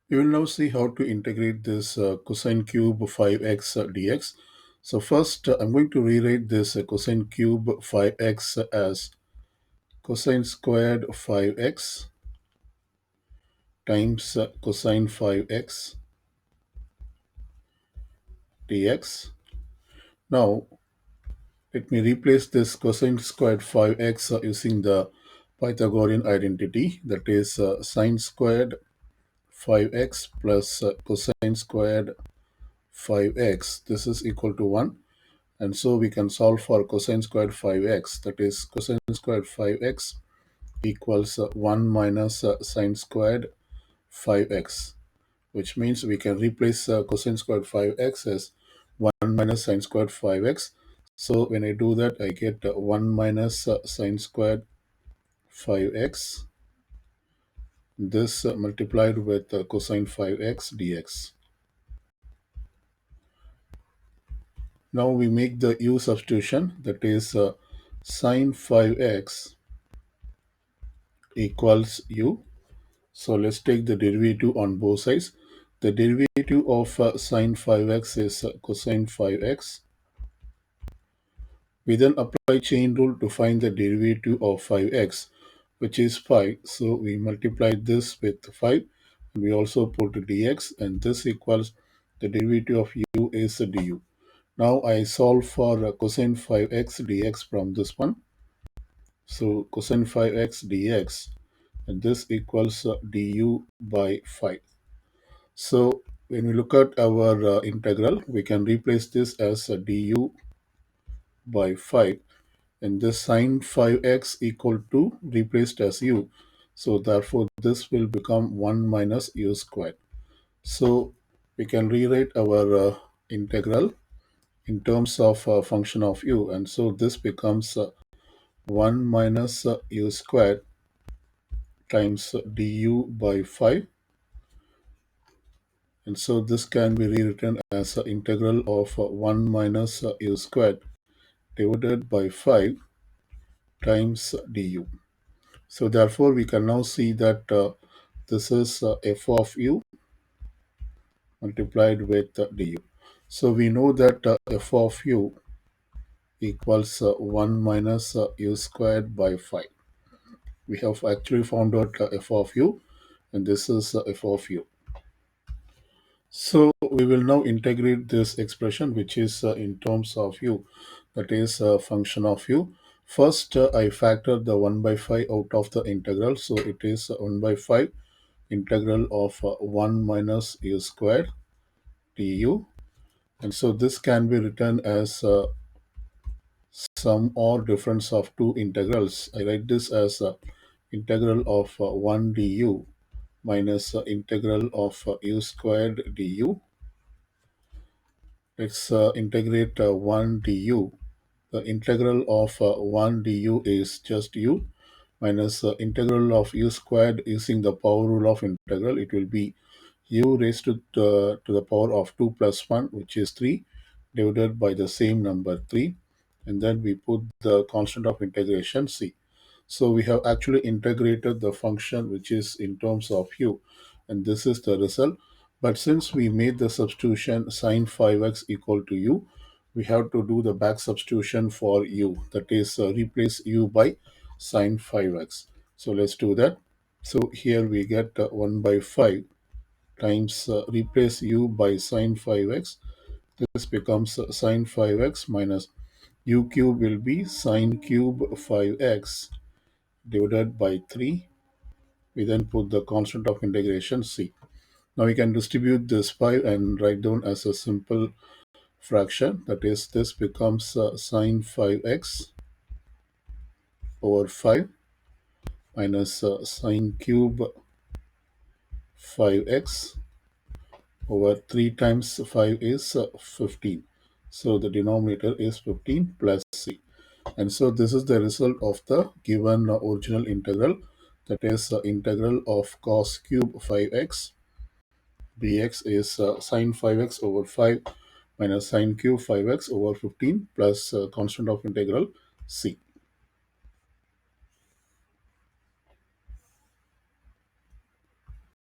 We will now see how to integrate this cosine cube 5x dx. So first, I'm going to rewrite this cosine cube 5x as cosine squared 5x times cosine 5x dx. Now, let me replace this cosine squared 5x using the Pythagorean identity, that is sine squared 5x plus cosine squared 5x. This is equal to 1. And so we can solve for cosine squared 5x, that is cosine squared 5x equals 1 minus sine squared 5x, which means we can replace cosine squared 5x as 1 minus sine squared 5x. So when I do that, I get 1 minus sine squared 5x, this multiplied with cosine 5x dx. Now we make the u substitution, that is sine 5x equals u. So let's take the derivative on both sides. The derivative of sine 5x is cosine 5x. We then apply chain rule to find the derivative of 5x, which is 5. So we multiply this with 5. We also put dx, and this equals the derivative of u is du. Now I solve for cosine 5x dx from this one. So cosine 5x dx, and this equals du by 5. So when we look at our integral, we can replace this as du by 5, and this sine 5x equal to replaced as u. So therefore this will become 1 minus u squared. So we can rewrite our integral in terms of function of u, and so this becomes 1 minus u squared times du by 5. And so this can be rewritten as an integral of 1 minus u squared divided by 5 times du. So therefore we can now see that this is f of u multiplied with du. So we know that f of u equals 1 minus u squared by 5. We have actually found out f of u, and this is f of u. So we will now integrate this expression, which is in terms of u, that is a function of u. First, I factor the 1 by 5 out of the integral. So it is 1 by 5 integral of 1 minus u squared du. And so this can be written as sum or difference of two integrals. I write this as integral of 1 du minus integral of u squared du. Let's integrate 1 du. The integral of 1 du is just u minus integral of u squared using the power rule of integral. It will be u raised to the power of 2 plus 1, which is 3, divided by the same number 3. And then we put the constant of integration c. So we have actually integrated the function which is in terms of u, and this is the result. But since we made the substitution sine 5x equal to u, we have to do the back substitution for u, that is replace u by sine 5x. So let's do that. So here we get 1 by 5 times replace u by sine 5x. This becomes sine 5x minus u cube will be sine cube 5x divided by 3. We then put the constant of integration c. Now we can distribute this 5 and write down as a simple fraction, that is this becomes sine 5x over 5 minus sine cube 5x over 3 times 5 is 15. So the denominator is 15 plus c. And so this is the result of the given original integral, that is integral of cos cube 5x dx is sine 5x over 5 minus sine cube 5x over 15 plus constant of integral c.